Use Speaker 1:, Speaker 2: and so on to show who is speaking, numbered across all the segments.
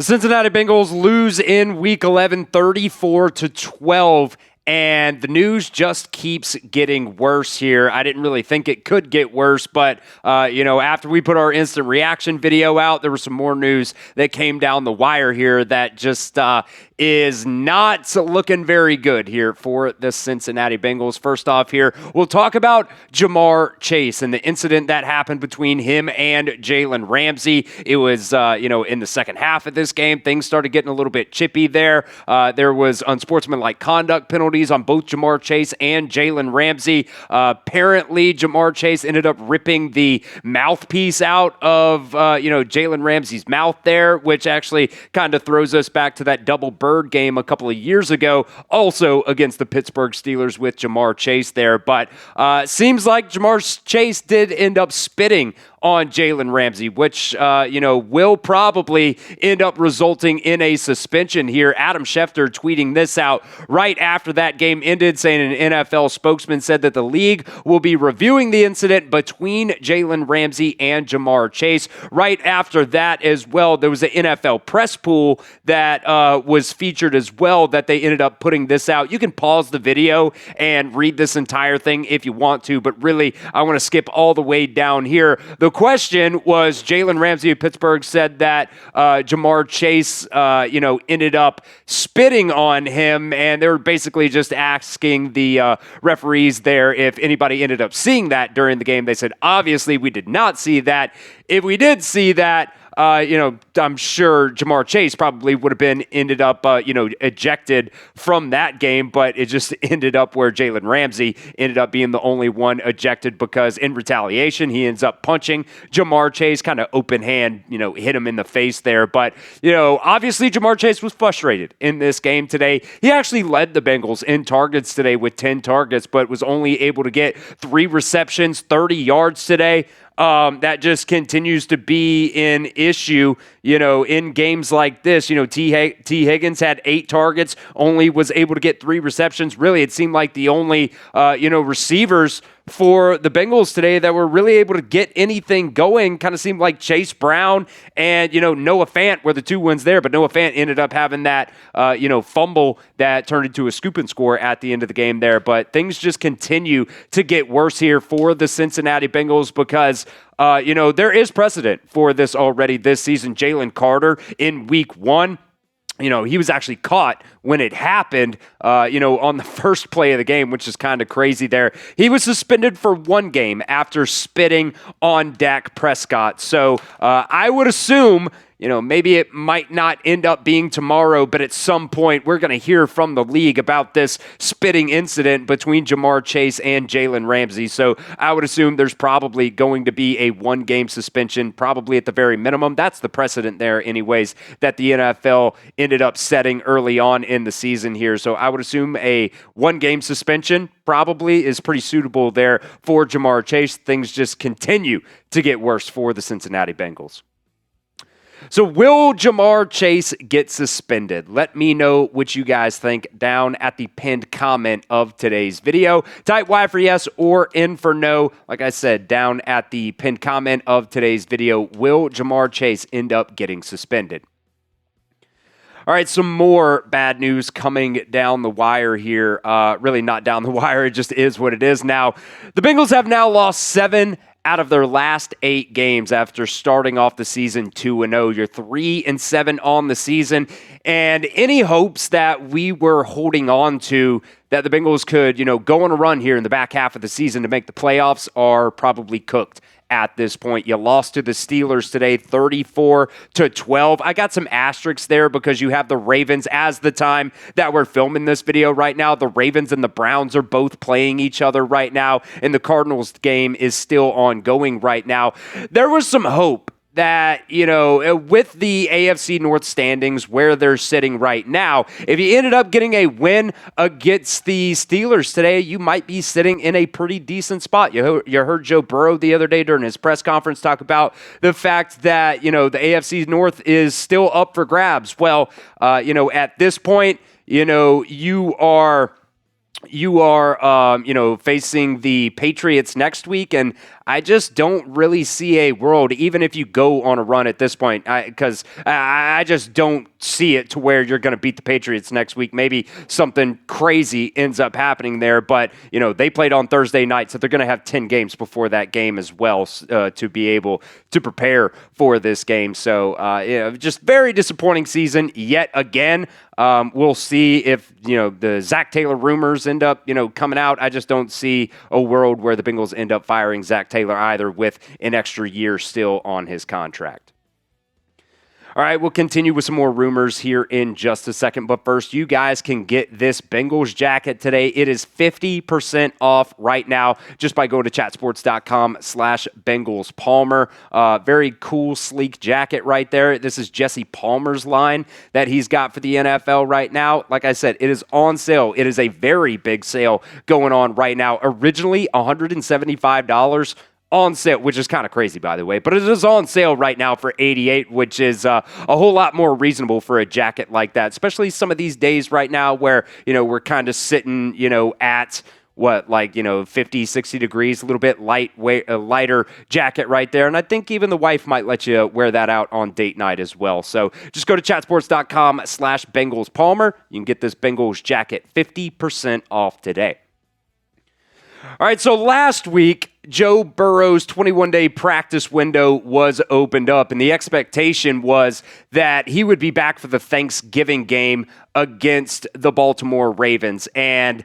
Speaker 1: The Cincinnati Bengals lose in Week 11, 34-12. And the news just keeps getting worse here. I didn't really think it could get worse, but, after we put our instant reaction video out, there was some more news that came down the wire here that just is not looking very good here for the Cincinnati Bengals. First off here, we'll talk about Ja'Marr Chase and the incident that happened between him and Jalen Ramsey. It was, in the second half of this game, things started getting a little bit chippy there. There was unsportsmanlike conduct penalties on both Ja'Marr Chase and Jalen Ramsey. Apparently, Ja'Marr Chase ended up ripping the mouthpiece out of, Jalen Ramsey's mouth there, which actually kind of throws us back to that double bird game a couple of years ago, also against the Pittsburgh Steelers with Ja'Marr Chase there. But seems like Ja'Marr Chase did end up spitting on Jalen Ramsey, which, will probably end up resulting in a suspension here. Adam Schefter tweeting this out right after that game ended, saying an NFL spokesman said that the league will be reviewing the incident between Jalen Ramsey and Ja'Marr Chase. Right after that as well, there was an NFL press pool that was featured as well that they ended up putting this out. You can pause the video and read this entire thing if you want to, but really, I want to skip all the way down here. The question was, Jalen Ramsey of Pittsburgh said that Ja'Marr Chase, ended up spitting on him, and they were basically just asking the referees there if anybody ended up seeing that during the game. They said, obviously, we did not see that. If we did see that, I'm sure Ja'Marr Chase probably would have been ended up, ejected from that game, but it just ended up where Jalen Ramsey ended up being the only one ejected because in retaliation, he ends up punching Ja'Marr Chase, kind of open hand, hit him in the face there. But, obviously Ja'Marr Chase was frustrated in this game today. He actually led the Bengals in targets today with 10 targets, but was only able to get 3 receptions, 30 yards today. That just continues to be an issue, in games like this. T. Higgins had 8 targets, only was able to get 3 receptions. Really, it seemed like the only, receivers for the Bengals today that were really able to get anything going kind of seemed like Chase Brown and, Noah Fant were the 2 wins there, but Noah Fant ended up having that, fumble that turned into a scoop and score at the end of the game there. But things just continue to get worse here for the Cincinnati Bengals because there is precedent for this already this season. Jalen Carter in week 1, he was actually caught when it happened, on the first play of the game, which is kind of crazy there. He was suspended for 1 game after spitting on Dak Prescott. So I would assume, maybe it might not end up being tomorrow, but at some point we're going to hear from the league about this spitting incident between Ja'Marr Chase and Jalen Ramsey. So I would assume there's probably going to be a 1-game suspension, probably at the very minimum. That's the precedent there anyways that the NFL ended up setting early on in the season here. So I would assume a 1-game suspension probably is pretty suitable there for Ja'Marr Chase. Things just continue to get worse for the Cincinnati Bengals. So will Ja'Marr Chase get suspended? Let me know what you guys think down at the pinned comment of today's video. Type Y for yes or N for no. Like I said, down at the pinned comment of today's video, will Ja'Marr Chase end up getting suspended? All right, some more bad news coming down the wire here. Really not down the wire. It just is what it is now. The Bengals have now lost 7 out of their last 8 games after starting off the season 2-0. You're 3-7 on the season, and any hopes that we were holding on to that the Bengals could, go on a run here in the back half of the season to make the playoffs are probably cooked at this point. You lost to the Steelers today, 34-12. I got some asterisks there because you have the Ravens as the time that we're filming this video right now. The Ravens and the Browns are both playing each other right now, and the Cardinals game is still ongoing right now. There was some hope that, with the AFC North standings where they're sitting right now, if you ended up getting a win against the Steelers today, you might be sitting in a pretty decent spot. You heard Joe Burrow the other day during his press conference talk about the fact that, the AFC North is still up for grabs. Well, at this point, you are you are, facing the Patriots next week, and I just don't really see a world, even if you go on a run at this point, because I just don't see it to where you're going to beat the Patriots next week. Maybe something crazy ends up happening there, but, they played on Thursday night, so they're going to have 10 games before that game as well to be able to prepare for this game. So, just very disappointing season yet again. We'll see if, the Zac Taylor rumors end up, coming out. I just don't see a world where the Bengals end up firing Zac Taylor either with an extra year still on his contract. All right, we'll continue with some more rumors here in just a second. But first, you guys can get this Bengals jacket today. It is 50% off right now just by going to chatsports.com/Bengals Palmer. Very cool, sleek jacket right there. This is Jesse Palmer's line that he's got for the NFL right now. Like I said, it is on sale. It is a very big sale going on right now. Originally, $175. On sale, which is kind of crazy, by the way, but it is on sale right now for $88, which is a whole lot more reasonable for a jacket like that, especially some of these days right now where, we're kind of sitting, at 50, 60 degrees, a little bit lighter jacket right there. And I think even the wife might let you wear that out on date night as well. So just go to chatsports.com/Bengals Palmer. You can get this Bengals jacket 50% off today. All right, so last week, Joe Burrow's 21-day practice window was opened up, and the expectation was that he would be back for the Thanksgiving game against the Baltimore Ravens. And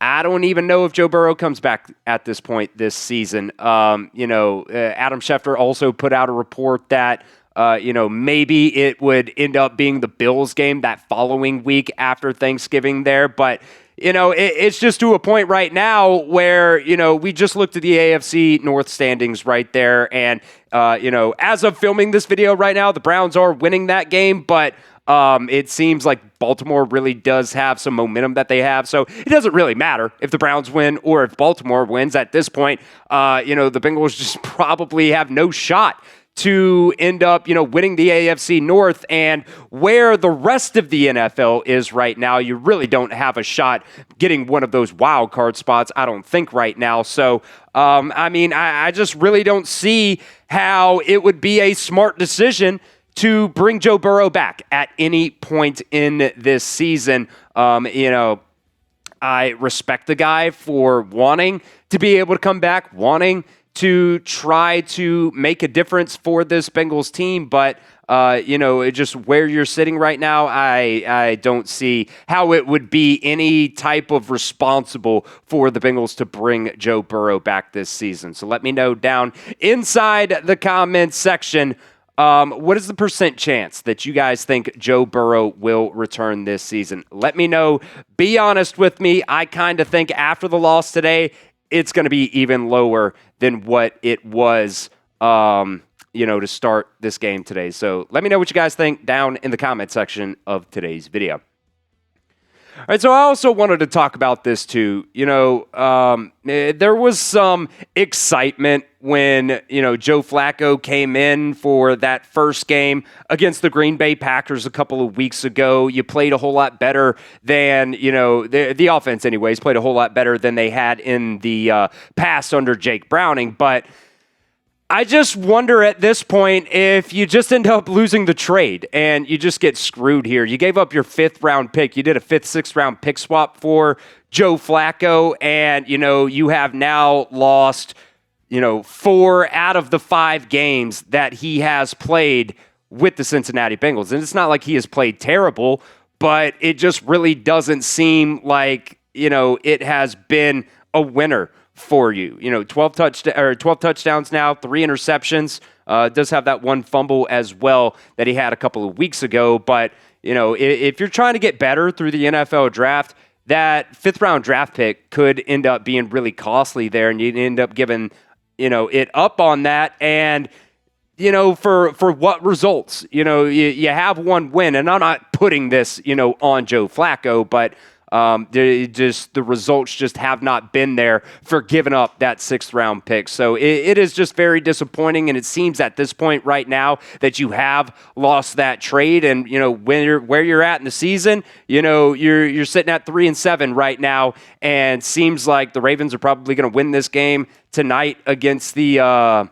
Speaker 1: I don't even know if Joe Burrow comes back at this point this season. Adam Schefter also put out a report that maybe it would end up being the Bills game that following week after Thanksgiving there, but it's just to a point right now where, we just looked at the AFC North standings right there. And, as of filming this video right now, the Browns are winning that game. But it seems like Baltimore really does have some momentum that they have. So it doesn't really matter if the Browns win or if Baltimore wins at this point. The Bengals just probably have no shot to end up, winning the AFC North, and where the rest of the NFL is right now, you really don't have a shot getting one of those wild card spots, I don't think right now. So, I just really don't see how it would be a smart decision to bring Joe Burrow back at any point in this season. I respect the guy for wanting to be able to come back, wanting to try to make a difference for this Bengals team. But, just where you're sitting right now, I don't see how it would be any type of responsible for the Bengals to bring Joe Burrow back this season. So let me know down inside the comments section, what is the percent chance that you guys think Joe Burrow will return this season? Let me know. Be honest with me. I kind of think after the loss today, it's going to be even lower than what it was, to start this game today. So let me know what you guys think down in the comment section of today's video. All right, so I also wanted to talk about this too. There was some excitement when, Joe Flacco came in for that first game against the Green Bay Packers a couple of weeks ago. You played a whole lot better than, the offense anyways, played a whole lot better than they had in the past under Jake Browning. But I just wonder at this point if you just end up losing the trade and you just get screwed here. You gave up your 5th round pick. You did a 5th, 6th round pick swap for Joe Flacco, and, you have now lost, 4 out of the 5 games that he has played with the Cincinnati Bengals. And it's not like he has played terrible, but it just really doesn't seem like, it has been a winner for you. 12 touchdowns now, 3 interceptions. Does have that one fumble as well that he had a couple of weeks ago. But, if you're trying to get better through the NFL draft, that 5th round draft pick could end up being really costly there, and you'd end up giving, it up on that. And, for what results? You have one win, and I'm not putting this, on Joe Flacco, but The results just have not been there for giving up that 6th round pick. So it is just very disappointing, and it seems at this point right now that you have lost that trade. And where you're at in the season, you're sitting at 3-7 right now, and seems like the Ravens are probably going to win this game tonight against the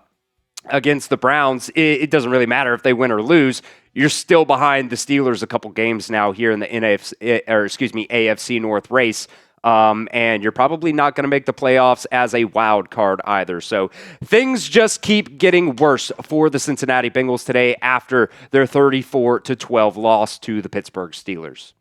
Speaker 1: Browns. It doesn't really matter if they win or lose. You're still behind the Steelers a couple games now here in the AFC North race. And you're probably not going to make the playoffs as a wild card either. So things just keep getting worse for the Cincinnati Bengals today after their 34-12 loss to the Pittsburgh Steelers.